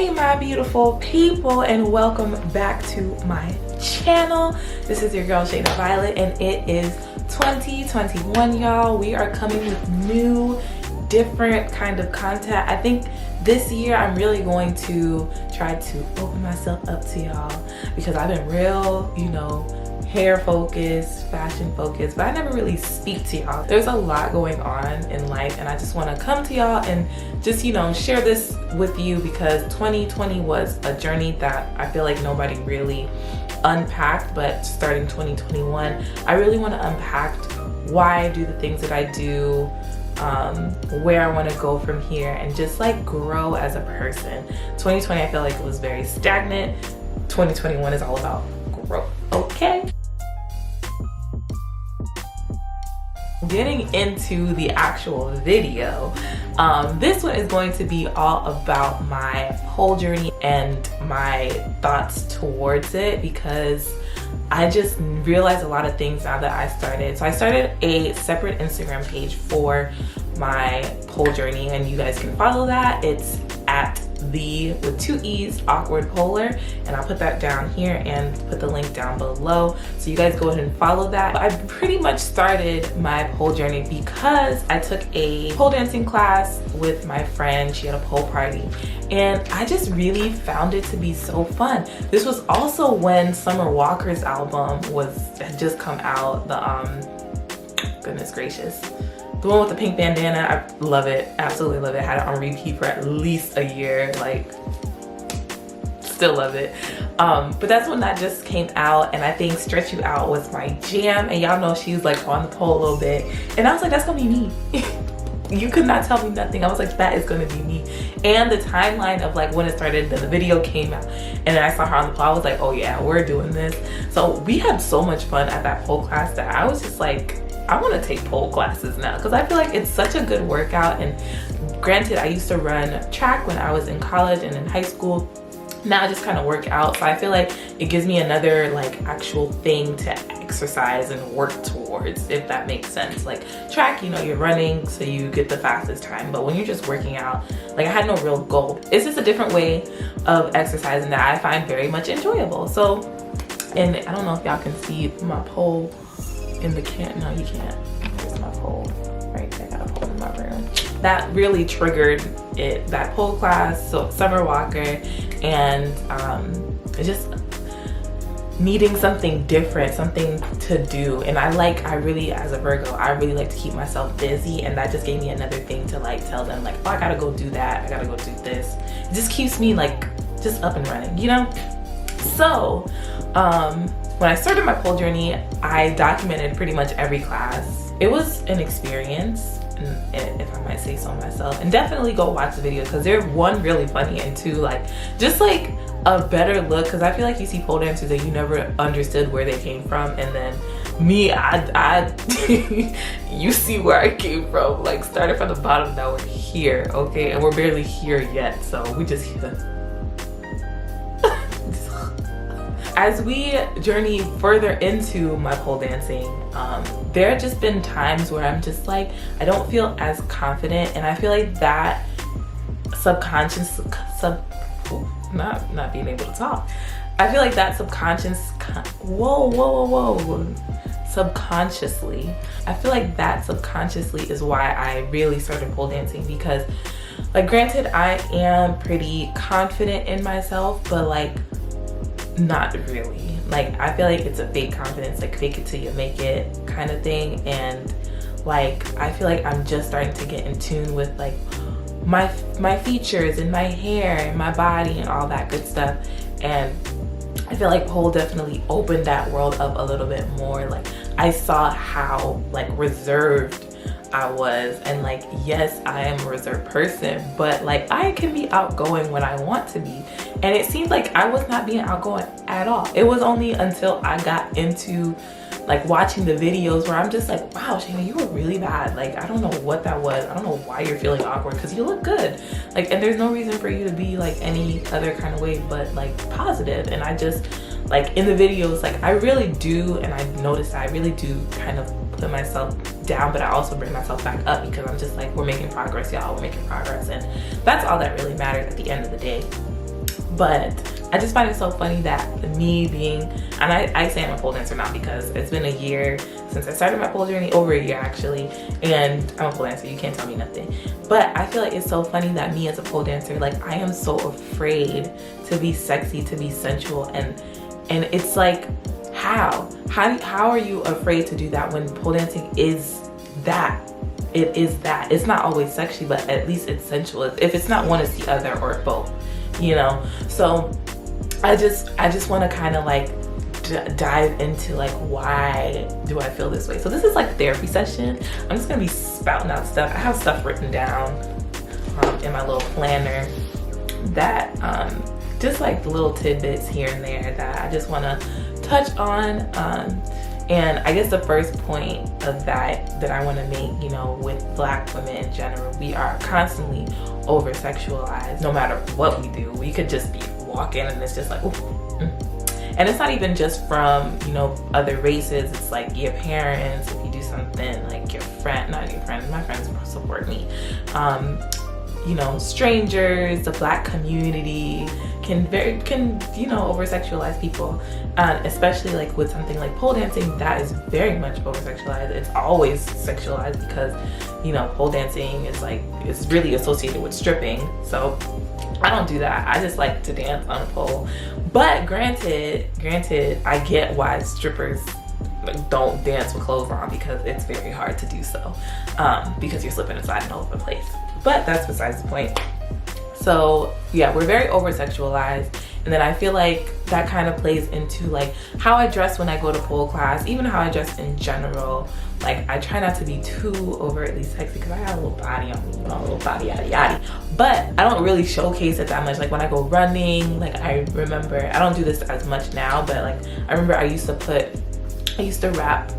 Hey my beautiful people, and welcome back to my channel. This is your girl Shayna Violet, and it is 2021, y'all. We are coming with new, different kind of content. I think this year I'm really going to try to open myself up to y'all because I've been real, hair focused, fashion focused, but I never really speak to y'all. There's a lot going on in life, and I just want to come to y'all and just share this with you because 2020 was a journey that I feel like nobody really unpacked, but starting 2021 I really want to unpack why I do the things that I do, where I want to go from here, and just like grow as a person. 2020 I feel like it was very stagnant. 2021 is all about growth. Okay, getting into the actual video, this one is going to be all about my whole journey and my thoughts towards it, because I just realized a lot of things now that I started. So I started a separate Instagram page for my pole journey, and you guys can follow that. It's at the, with 2 E's, awkward polar, and I'll put that down here and put the link down below, so you guys go ahead and follow that. I pretty much started my pole journey because I took a pole dancing class with my friend. She had a pole party, and I just really found it to be so fun. This was also when Summer Walker's album had just come out. The goodness gracious, the one with the pink bandana. I love it, absolutely love it. Had it on repeat for at least a year, like still love it. But that's when that just came out, and I think Stretch You Out was my jam, and y'all know she's like on the pole a little bit, and I was like, that's gonna be me. You could not tell me nothing. I was like, that is gonna be me. And the timeline of like when it started, then the video came out, and then I saw her on the pole. I was like, oh yeah, we're doing this. So we had so much fun at that pole class that I was just like, I want to take pole classes now, because I feel like it's such a good workout. And granted, I used to run track when I was in college and in high school. Now I just kind of work out, so I feel like it gives me another like actual thing to exercise and work towards, if that makes sense. Like track, you're running so you get the fastest time, but when you're just working out, like I had no real goal. It's just a different way of exercising that I find very much enjoyable. So, and I don't know if y'all can see my pole in the no, you can't. Here's my pole right there. I got a pole in my room. That really triggered it, that pole class. So Summer Walker, and just needing something different, something to do. And I really, as a Virgo, I really like to keep myself busy, and that just gave me another thing to like tell them, like, oh, I gotta go do that, I gotta go do this. It just keeps me like just up and running, So when I started my pole journey, I documented pretty much every class. It was an experience, if I might say so myself. And definitely go watch the video, because they're, one, really funny, and two, like just like a better look, because I feel like you see pole dancers that you never understood where they came from, and then me, I you see where I came from, like started from the bottom, now we're here, okay, and we're barely here yet, so we just As we journey further into my pole dancing, there have just been times where I'm just like, I don't feel as confident, and I feel like that not being able to talk. I feel like that subconsciously, I feel like that subconsciously is why I really started pole dancing, because like granted, I am pretty confident in myself, but like not really. Like I feel like it's a fake confidence, like fake it till you make it kind of thing. And like I feel like I'm just starting to get in tune with like my features and my hair and my body and all that good stuff. And I feel like pole definitely opened that world up a little bit more. Like I saw how like reserved I was, and like yes, I am a reserved person, but like I can be outgoing when I want to be. And it seemed like I was not being outgoing at all. It was only until I got into like watching the videos where I'm just like, wow, Shayna, you were really bad. Like I don't know what that was. I don't know why you're feeling awkward, because you look good. Like, and there's no reason for you to be like any other kind of way but like positive. And I just like in the videos, like I really do, and I noticed that I really do kind of put myself down, but I also bring myself back up, because I'm just like, we're making progress, y'all, we're making progress. And that's all that really matters at the end of the day. But I just find it so funny that me being, and I say I'm a pole dancer now because it's been a year since I started my pole journey, over a year actually, and I'm a pole dancer, you can't tell me nothing. But I feel like it's so funny that me as a pole dancer, like I am so afraid to be sexy, to be sensual, and it's like, how are you afraid to do that when pole dancing is that? It is that. It's not always sexy, but at least it's sensual. If it's not one, it's the other, or both, you know? So I just want to kind of like dive into like, why do I feel this way? So this is like therapy session. I'm just gonna be spouting out stuff. I have stuff written down in my little planner that just like the little tidbits here and there that I just want to touch on. And I guess the first point of that I want to make, you know, with Black women in general, we are constantly over sexualized. No matter what we do, we could just be walking and it's just like, ooh. And it's not even just from, you know, other races. It's like your parents, if you do something, like your friend, not your friends, my friends support me. You know, strangers, the Black community can you know, over sexualize people, especially like with something like pole dancing that is very much over sexualized. It's always sexualized because, you know, pole dancing is like, it's really associated with stripping. So I don't do that. I just like to dance on a pole. But granted, I get why strippers don't dance with clothes on, because it's very hard to do so, because you're slipping and sliding all over the place. But that's besides the point. So yeah, we're very over sexualized. And then I feel like that kind of plays into like how I dress when I go to pole class, even how I dress in general. Like I try not to be too overtly sexy because I got a little body on me, you know, a little body yada yada. But I don't really showcase it that much. Like when I go running, like I remember, I don't do this as much now, but like I remember I used to wrap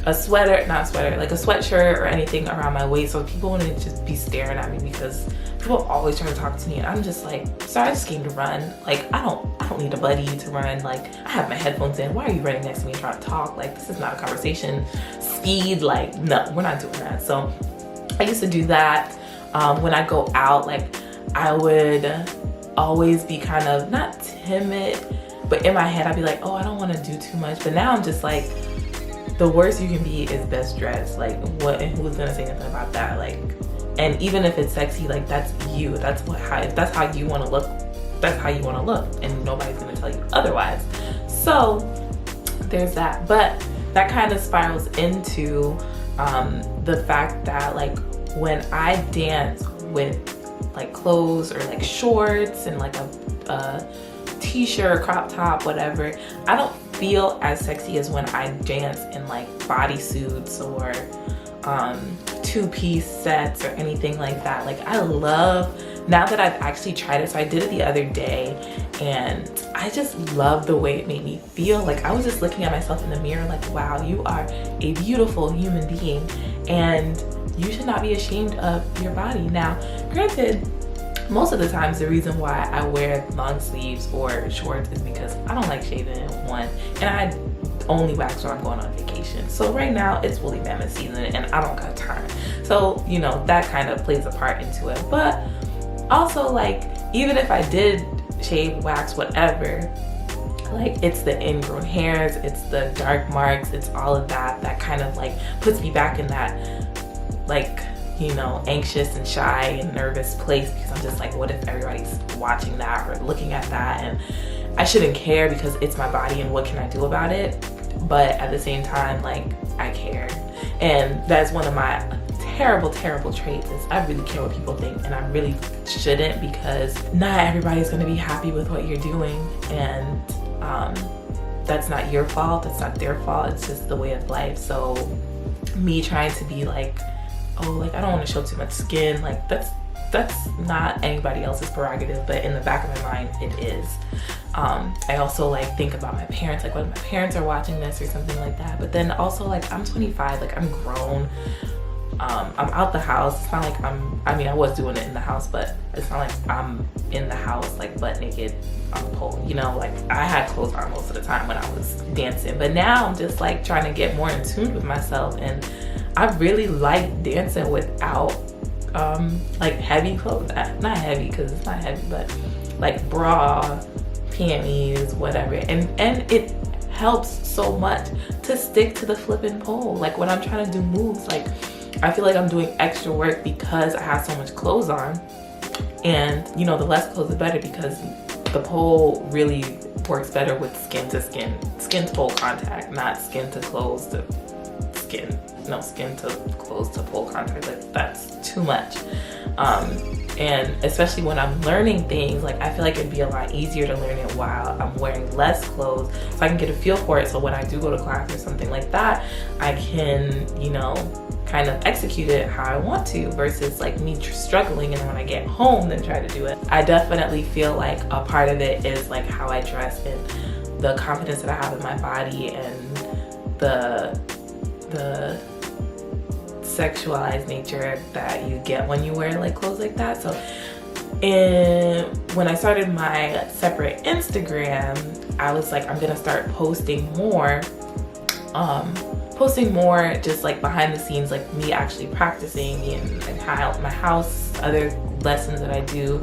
a sweater, not sweater, like a sweatshirt or anything around my waist, so people wouldn't just be staring at me, because people always try to talk to me and I'm just like, sorry, I just came to run. Like I don't need a buddy to run. Like I have my headphones in. Why are you running next to me trying to talk? Like this is not a conversation. Speed, like no, we're not doing that. So I used to do that. When I go out, like I would always be kind of not timid, but in my head I'd be like, oh, I don't want to do too much. But now I'm just like, the worst you can be is best dressed. Like what, and who's gonna say anything about that? Like, and even if it's sexy, like that's you. That's if that's how you want to look, that's how you want to look, and nobody's gonna tell you otherwise. So there's that. But that kind of spirals into the fact that like when I dance with like clothes or like shorts and like a t-shirt, crop top, whatever, I don't feel as sexy as when I dance in like bodysuits or two-piece sets or anything like that. Like I love, now that I've actually tried it, so I did it the other day and I just love the way it made me feel. Like I was just looking at myself in the mirror like, wow, you are a beautiful human being and you should not be ashamed of your body. Now granted, most of the times the reason why I wear long sleeves or shorts is because I don't like shaving, one, and I only wax when I'm going on vacation. So right now it's woolly mammoth season and I don't got time. So, you know, that kind of plays a part into it. But also like, even if I did shave, wax, whatever, like it's the ingrown hairs, it's the dark marks, it's all of that that kind of like puts me back in that like, you know, anxious and shy and nervous place, because I'm just like, what if everybody's watching that or looking at that? And I shouldn't care because it's my body and what can I do about it? But at the same time, like I care. And that's one of my terrible traits, is I really care what people think, and I really shouldn't, because not everybody's gonna be happy with what you're doing, and that's not your fault, that's not their fault, it's just the way of life. So me trying to be like, oh, like I don't want to show too much skin, like that's not anybody else's prerogative, but in the back of my mind it is. I also like think about my parents, like what if my parents are watching this or something like that. But then also like I'm 25, like I'm grown, I'm out the house. It's not like I mean I was doing it in the house, but it's not like I'm in the house like butt naked on the pole, you know, like I had clothes on most of the time when I was dancing. But now I'm just like trying to get more in tune with myself, and I really like dancing without like heavy clothes. Not heavy because it's not heavy, but like bra, panties, whatever, and it helps so much to stick to the flipping pole. Like when I'm trying to do moves, like I feel like I'm doing extra work because I have so much clothes on. And you know, the less clothes the better, because the pole really works better with skin to skin, skin to pole contact, not skin to clothes to skin. No, skin to clothes to pole contact. Like that's too much. And especially when I'm learning things, like I feel like it'd be a lot easier to learn it while I'm wearing less clothes, so I can get a feel for it. So when I do go to class or something like that, I can, you know, kind of execute it how I want to, versus like me struggling and then when I get home then try to do it. I definitely feel like a part of it is like how I dress and the confidence that I have in my body and the sexualized nature that you get when you wear like clothes like that. So when I started my separate Instagram, I was like, I'm gonna start posting more just like behind the scenes, like me actually practicing in my house, other lessons that I do,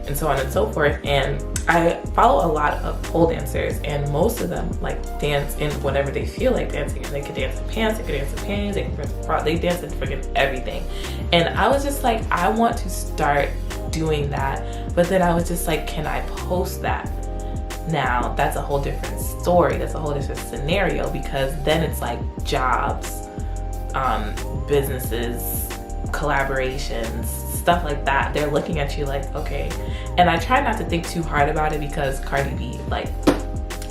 and so on and so forth. And I follow a lot of pole dancers, and most of them like dance in whatever they feel like dancing. And they could dance in pants, they could dance in panties, they dance in freaking everything. And I was just like, I want to start doing that. But then I was just like, can I post that? Now that's a whole different story. That's a whole different scenario, because then it's like jobs, businesses, collaborations, stuff like that. They're looking at you like, okay. And I try not to think too hard about it, because Cardi B, like,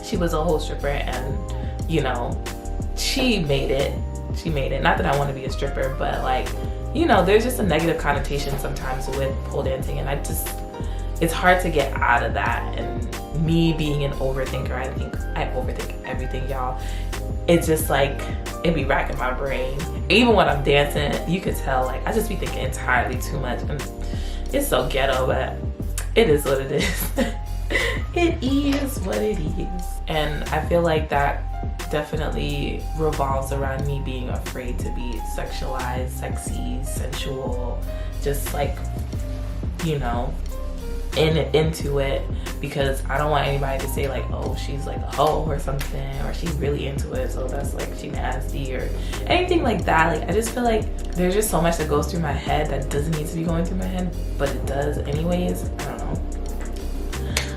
she was a whole stripper, and you know, she made it. Not that I want to be a stripper, but like, you know, there's just a negative connotation sometimes with pole dancing, and it's hard to get out of that. And me being an overthinker, I overthink everything, y'all. It's just like, it be racking my brain. Even when I'm dancing, you could tell, like, I just be thinking entirely too much. And it's so ghetto, but it is what it is. It is what it is. And I feel like that definitely revolves around me being afraid to be sexualized, sexy, sensual, just like, you know, into it, because I don't want anybody to say like, oh, she's like a hoe or something, or she's really into it, so that's like she nasty or anything like that. Like, I just feel like there's just so much that goes through my head that doesn't need to be going through my head, but it does anyways. I don't know.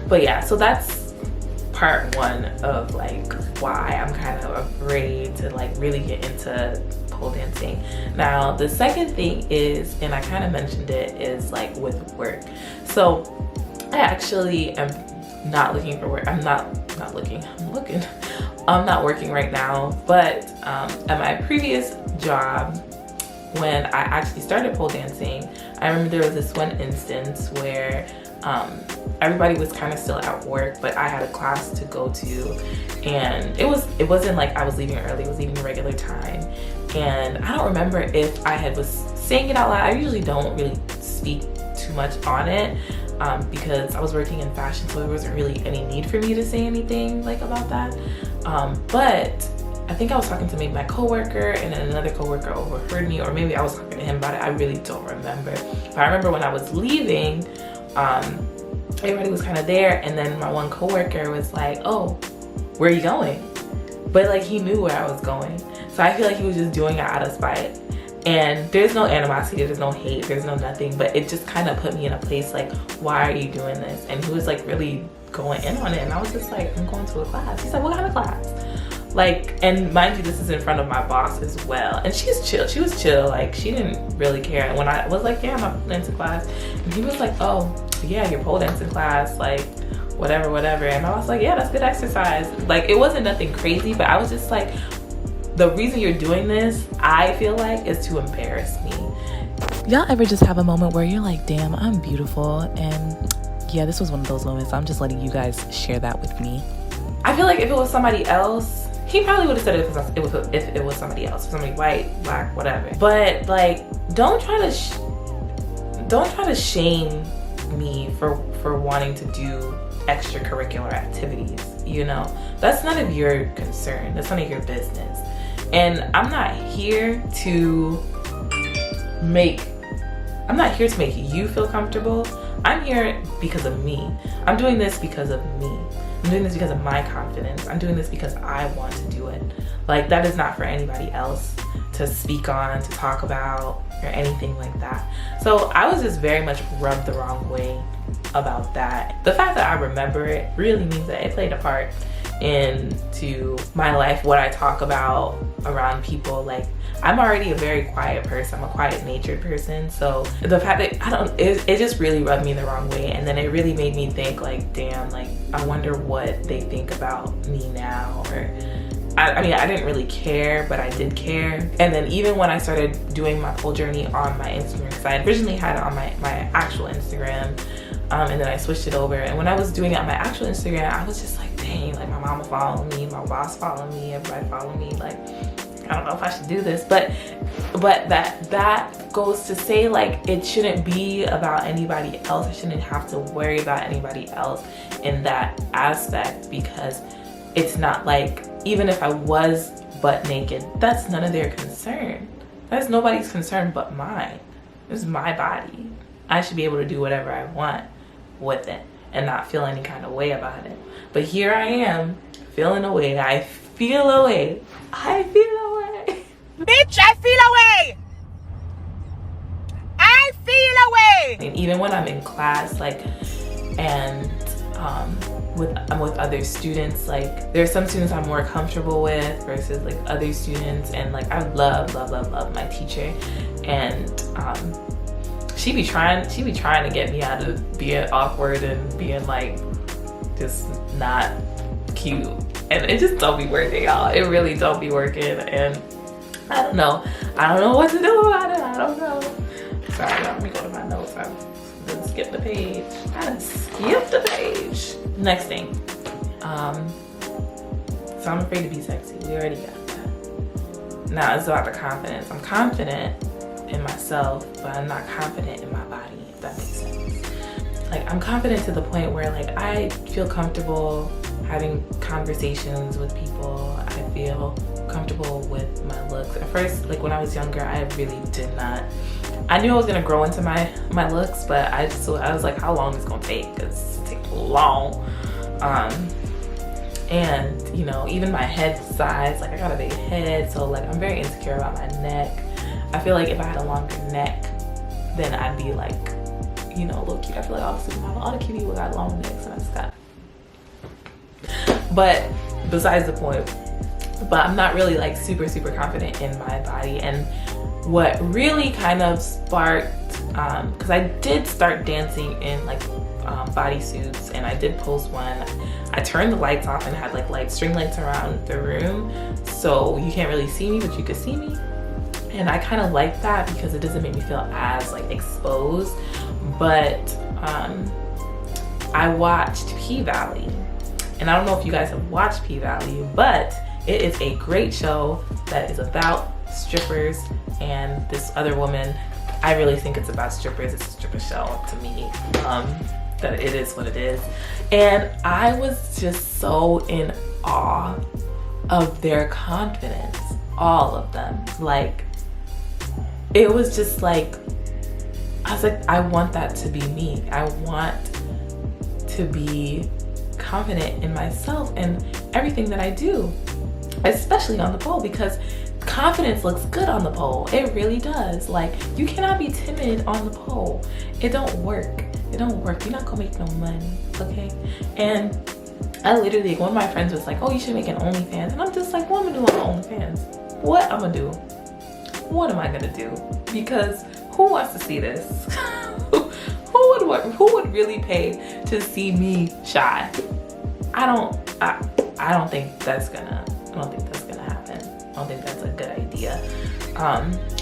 But yeah, so that's part one of like why I'm kind of afraid to like really get into pole dancing. Now the second thing is, and I kind of mentioned it, is like with work. So I actually am not looking for work. I'm not looking. I'm not working right now, but at my previous job, when I actually started pole dancing, I remember there was this one instance where everybody was kind of still at work, but I had a class to go to, and it wasn't like I was leaving early, I was leaving a regular time. And I don't remember if I was saying it out loud. I usually don't really speak too much on it, because I was working in fashion, so there wasn't really any need for me to say anything like about that. But I think I was talking to maybe my coworker, and then another coworker overheard me, or maybe I was talking to him about it. I really don't remember. But I remember when I was leaving, everybody was kind of there, and then my one coworker was like, oh, where are you going? But like, he knew where I was going. So I feel like he was just doing it out of spite. And there's no animosity, there's no hate, there's no nothing, but it just kind of put me in a place like, why are you doing this? And he was like really going in on it, and I was just like, I'm going to a class. He said, what kind of class? Like, and mind you, this is in front of my boss as well, and she's chill. She was chill, like she didn't really care. And when I was like, yeah, I'm a pole dancing class, and he was like, oh yeah, your pole dancing class, like whatever, and I was like, yeah, that's good exercise. Like, it wasn't nothing crazy, but I was just like, the reason you're doing this, I feel like, is to embarrass me. Y'all ever just have a moment where you're like, damn, I'm beautiful? And yeah, this was one of those moments. I'm just letting you guys share that with me. I feel like if it was somebody else, he probably would have said it if it was somebody else, somebody white, black, whatever. But like, don't try to shame me for wanting to do extracurricular activities. You know, that's none of your concern. That's none of your business. And I'm not here to make you feel comfortable. I'm here because of me. I'm doing this because of me. I'm doing this because of my confidence. I'm doing this because I want to do it. Like, that is not for anybody else to speak on, to talk about, or anything like that. So I was just very much rubbed the wrong way about that. The fact that I remember it really means that it played a part into my life, what I talk about around people. Like, I'm already a very quiet person. I'm a quiet natured person. So the fact that it just really rubbed me the wrong way. And then it really made me think, like, damn, like, I wonder what they think about me now. Or I mean, I didn't really care, but I did care. And then even when I started doing my pole journey on my Instagram, because I originally had it on my actual Instagram, and then I switched it over. And when I was doing it on my actual Instagram, I was just like, dang, like, my mama following me, my boss following me, everybody following me. Like, I don't know if I should do this, but that goes to say, like, it shouldn't be about anybody else. I shouldn't have to worry about anybody else in that aspect, because it's not like, even if I was butt naked, that's none of their concern. That's nobody's concern but mine. This is my body. I should be able to do whatever I want with it and not feel any kind of way about it. But here I am, feeling a way. I feel a way. I feel a way. Bitch, I feel a way. I feel a way. And even when I'm in class, like, and with other students, like, there's some students I'm more comfortable with versus like other students. And like, I love my teacher, and she be trying to get me out of being awkward and being like just not cute, and it just don't be working, y'all. It really don't be working, and I don't know what to do about it. I don't know. Sorry, y'all, let me go to my notes. I didn't skip the page. Next thing, so I'm afraid to be sexy. We already got that. Now it's about the confidence. I'm confident in myself, but I'm not confident in my body, if that makes sense. Like, I'm confident to the point where, like, I feel comfortable having conversations with people. I feel comfortable with my looks. At first, like, when I was younger, I really did not. I knew I was gonna grow into my looks, but I was like, how long is it gonna take? Because it takes long. And you know, even my head size, like, I got a big head, so like, I'm very insecure about my neck. I feel like if I had a longer neck, then I'd be like, you know, a little cute. I feel like obviously all the cuties got long necks, and I just got. But besides the point, but I'm not really like super confident in my body. And what really kind of sparked, because I did start dancing in like bodysuits, and I did post one. I turned the lights off and had like string lights around the room, so you can't really see me, but you could see me. And I kind of like that because it doesn't make me feel as like exposed. But I watched P-Valley, and I don't know if you guys have watched P-Valley, but it is a great show that is about strippers and this other woman. I really think it's about strippers. It's a stripper show to me. That it is what it is. And I was just so in awe of their confidence, all of them. Like, it was just like, I was like, I want that to be me. I want to be confident in myself and everything that I do, especially on the pole, because confidence looks good on the pole. It really does. Like, you cannot be timid on the pole. It don't work. It don't work. You're not gonna make no money, okay? And I literally, one of my friends was like, oh, you should make an OnlyFans. And I'm just like, what am I gonna do on OnlyFans? What I'm gonna do? What am I gonna do? Because who wants to see this? Who would really pay to see me shy? I don't think that's gonna happen. I don't think that's a good idea.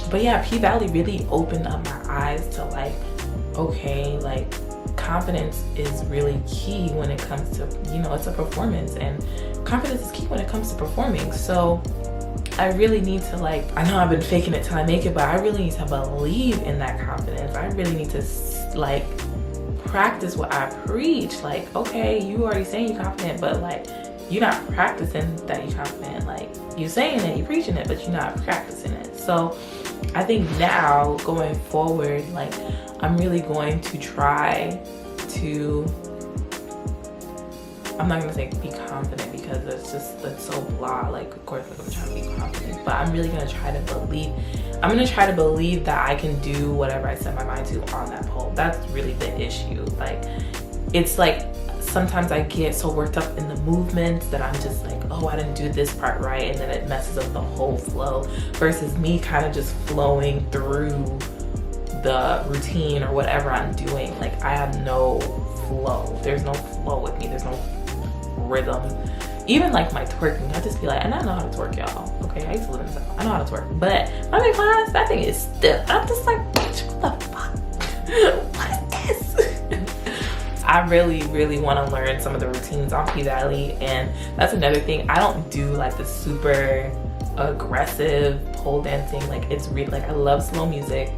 But yeah, P-Valley really opened up my eyes to like, okay, like, confidence is really key when it comes to, you know, it's a performance, and confidence is key when it comes to performing. So I really need to, like, I know I've been faking it till I make it, but I really need to believe in that confidence. I really need to like practice what I preach. Like, okay, you already saying you're confident, but like, you're not practicing that you're confident. Like, you saying it, you're preaching it, but you're not practicing it. So I think now going forward, like I'm really going to try to, I'm not gonna say be confident because that's so blah. Like of course like I'm trying to be confident, but I'm really gonna try to believe that I can do whatever I set my mind to on that pole. That's really the issue. Like it's like sometimes I get so worked up in the movements that I'm just like, oh, I didn't do this part right, and then it messes up the whole flow, versus me kind of just flowing through the routine or whatever I'm doing. Like I have no flow. There's no flow with me. There's no rhythm. Even like my twerking, I just be like, and I know how to twerk, y'all. Okay, I used to live in the South. I know how to twerk, but when I'm in class, that thing is stiff. I'm just like, bitch, what the fuck? What is this? I really want to learn some of the routines on P-Valley, and that's another thing. I don't do like the super aggressive pole dancing. Like it's really like I love slow music.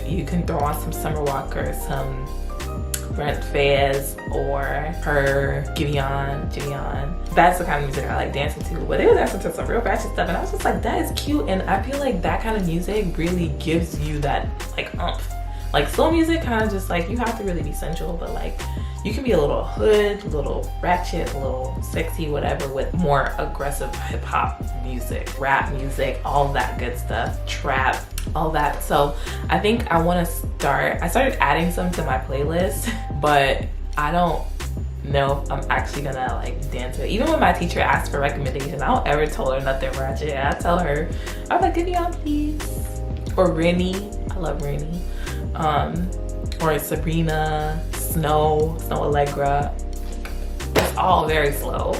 You can throw on some Summer Walker, some Brent Fayez, or her Giveon. That's the kind of music I like dancing to. But they were dancing to some real ratchet stuff, and I was just like, that is cute. And I feel like that kind of music really gives you that like umph. Like slow music kind of just like, you have to really be sensual, but like you can be a little hood, a little ratchet, a little sexy, whatever, with more aggressive hip hop music, rap music, all that good stuff, trap, all that. So I think I want to I started adding some to my playlist, but I don't know if I'm actually gonna like dance to it. Even when my teacher asked for recommendations, I don't ever tell her nothing ratchet. I tell her, I'm like, Giveon please, or Rennie. I love Rennie. Or Sabrina, Snow Allegra. It's all very slow,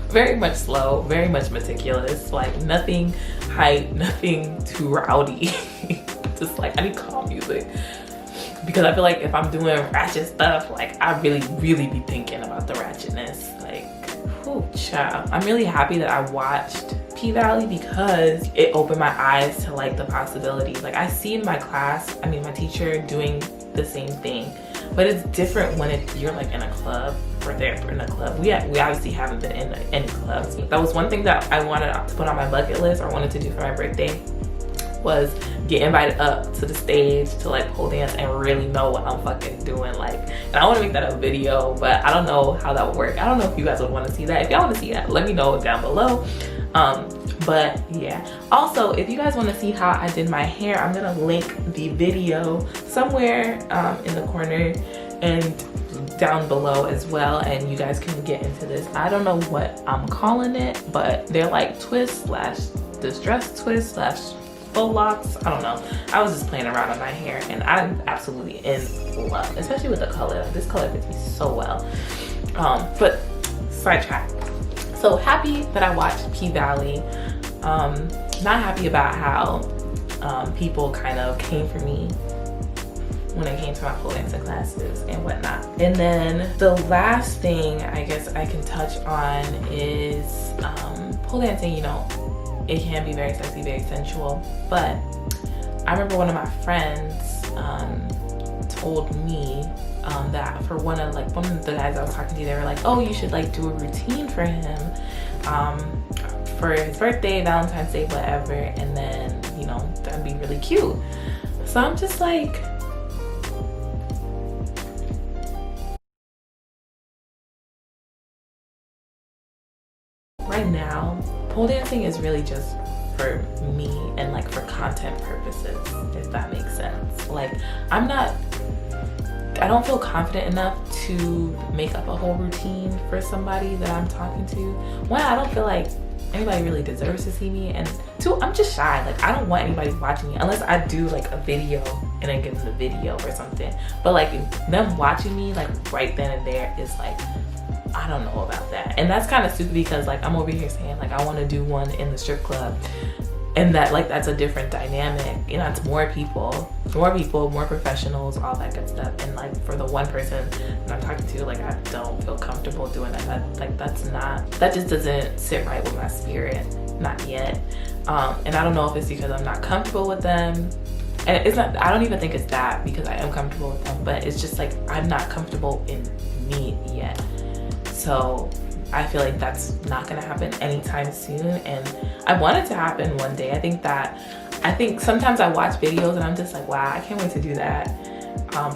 very much slow, very much meticulous. Like nothing hype, nothing too rowdy. Just like I need calm music, because I feel like if I'm doing ratchet stuff, like I really be thinking about the ratchetness. Like, whew, child. I'm really happy that I watched P-Valley because it opened my eyes to like the possibilities. Like I see in my class, I mean my teacher doing the same thing, but it's different when you're like in a club, or they're in a club. We obviously haven't been in any clubs. That was one thing that I wanted to put on my bucket list, or wanted to do for my birthday, was get invited up to the stage to like pole dance and really know what I'm fucking doing. Like, and I want to make that a video, but I don't know how that would work. I don't know if you guys would want to see that. If y'all want to see that, let me know down below. But yeah, also if you guys want to see how I did my hair, I'm gonna link the video somewhere in the corner and down below as well, and you guys can get into this. I don't know what I'm calling it, but they're like twist slash distress twist slash full locks. I don't know. I was just playing around on my hair, and I'm absolutely in love, especially with the color. Like, this color fits me so well. But sidetrack. So happy that I watched P-Valley. Not happy about how people kind of came for me when it came to my pole dancing classes and whatnot. And then the last thing I guess I can touch on is pole dancing. You know, it can be very sexy, very sensual, but I remember one of my friends told me that for one of the guys I was talking to, they were like, oh, you should like do a routine for him for his birthday, Valentine's Day, whatever, and then, you know, that'd be really cute. So I'm just like, right now, pole dancing is really just for me and like for content purposes, if that makes sense. Like, I don't feel confident enough to make up a whole routine for somebody that I'm talking to. One, I don't feel like anybody really deserves to see me, and two, I'm just shy. Like, I don't want anybody watching me unless I do like a video and then give them the video or something. But like them watching me like right then and there is like, I don't know about that. And that's kind of stupid because like I'm over here saying like I want to do one in the strip club, and that like that's a different dynamic. You know, it's more people, more professionals, all that good stuff. And like for the one person that I'm talking to, like I don't feel comfortable doing that. That just doesn't sit right with my spirit, not yet. And I don't know if it's because I'm not comfortable with them. And it's not, I don't even think it's that, because I am comfortable with them, but it's just like I'm not comfortable in me yet. So I feel like that's not gonna happen anytime soon, and I want it to happen one day. I think that I think sometimes I watch videos and I'm just like, wow, I can't wait to do that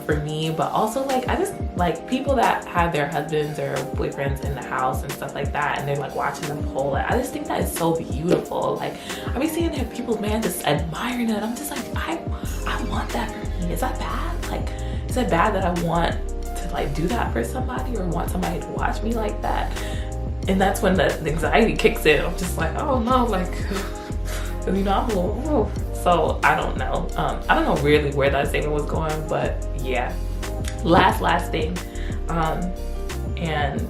for me. But also like, I just like people that have their husbands or boyfriends in the house and stuff like that, and they're like watching them pole. Like, I just think that is so beautiful. Like, I be seeing that people, man, just admiring it. I'm just like, I want that for me. Is that bad? Like, is it bad that I want to like do that for somebody or want somebody to watch me like that? And that's when the anxiety kicks in. I'm just like, oh no, like, you know, I'm a little, so I don't know. I don't know really where that statement was going, but yeah. Last thing, and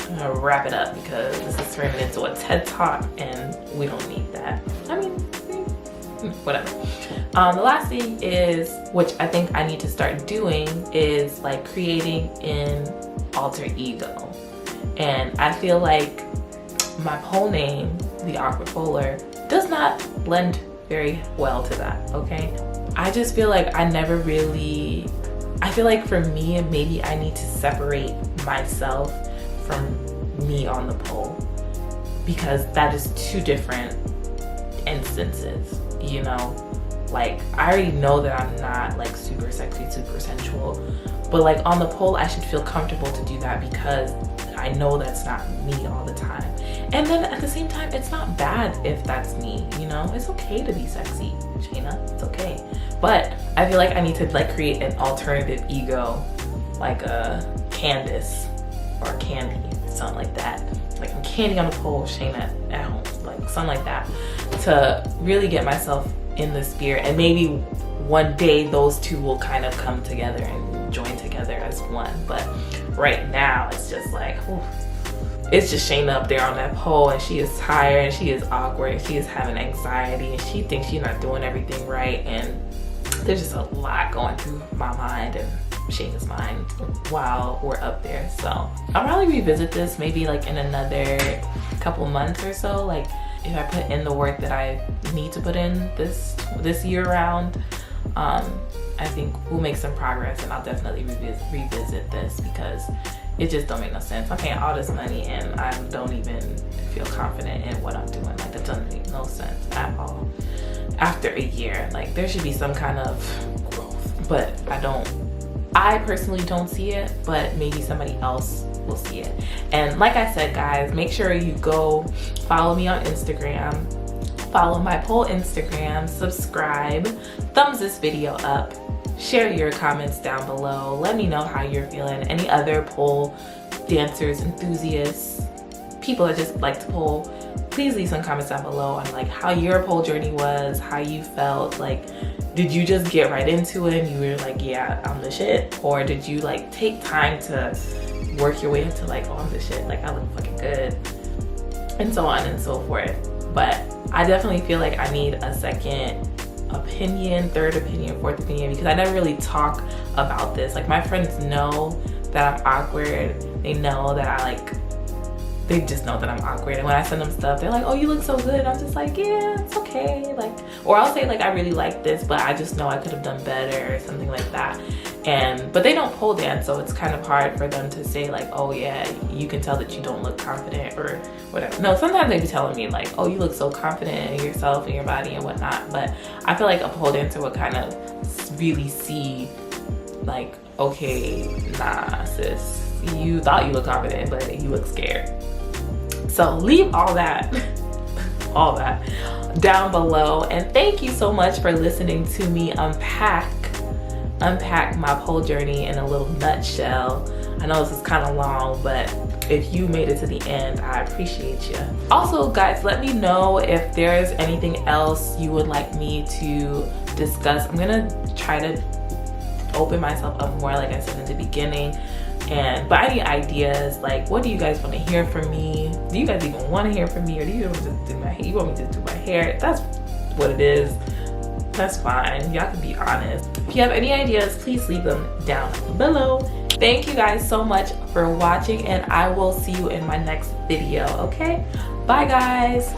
I'm gonna wrap it up because this is turning into a TED Talk and we don't need that. I mean, whatever. The last thing is, which I think I need to start doing, is like creating an alter ego. And I feel like my pole name, the Awkward Polar, does not lend very well to that, okay? I just feel like I never really, I feel like for me, maybe I need to separate myself from me on the pole, because that is two different instances, you know? Like, I already know that I'm not like super sexy, super sensual, but like on the pole, I should feel comfortable to do that because I know that's not me all the time. And then at the same time, it's not bad if that's me, you know? It's okay to be sexy, Shayna, it's okay. But I feel like I need to like create an alternative ego, like a Candace or Candy, something like that. Like I'm Candy on the pole, Shayna at home, like something like that, to really get myself in the spirit. And maybe one day those two will kind of come together and join together as one. But right now it's just like, oof. It's just Shayna up there on that pole, and she is tired, and she is awkward, and she is having anxiety, and she thinks she's not doing everything right, and there's just a lot going through my mind and Shayna's mind while we're up there. So I'll probably revisit this maybe like in another couple months or so. Like if I put in the work that I need to put in this year round, I think we'll make some progress, and I'll definitely revisit this because it just don't make no sense. I'm paying all this money and I don't even feel confident in what I'm doing. Like that doesn't make no sense at all. After a year, like there should be some kind of growth, but I personally don't see it, but maybe somebody else will see it. And like I said, guys, make sure you go follow me on Instagram, follow my pole Instagram, subscribe, thumbs this video up, share your comments down below. Let me know how you're feeling. Any other pole dancers, enthusiasts, people that just like to pole, please leave some comments down below on like how your pole journey was, how you felt. Like, did you just get right into it and you were like, yeah, I'm the shit? Or did you like take time to work your way into like, oh, I'm the shit, like I look fucking good, and so on and so forth. But I definitely feel like I need a second opinion, third opinion, fourth opinion, because I never really talk about this. Like my friends know that I'm awkward. They know that they just know that I'm awkward. And when I send them stuff, they're like, oh, you look so good. And I'm just like, yeah, it's okay. Like, or I'll say like, I really like this, but I just know I could have done better or something like that. But they don't pole dance, so it's kind of hard for them to say like, oh yeah, you can tell that you don't look confident or whatever. No, sometimes they be telling me like, oh, you look so confident in yourself and your body and whatnot. But I feel like a pole dancer would kind of really see like, okay, nah, sis, you thought you looked confident, but you look scared. So leave all that down below. And thank you so much for listening to me unpack my pole journey in a little nutshell. I know this is kind of long, but if you made it to the end, I appreciate you. Also, guys, let me know if there's anything else you would like me to discuss. I'm gonna try to open myself up more, like I said in the beginning. But I need ideas, like what do you guys want to hear from me? Do you guys even want to hear from me, or do you want me to do my hair? You want me to do my hair? That's what it is. That's fine. Y'all can be honest. If you have any ideas, please leave them down below. Thank you guys so much for watching, and I will see you in my next video, okay? Bye, guys.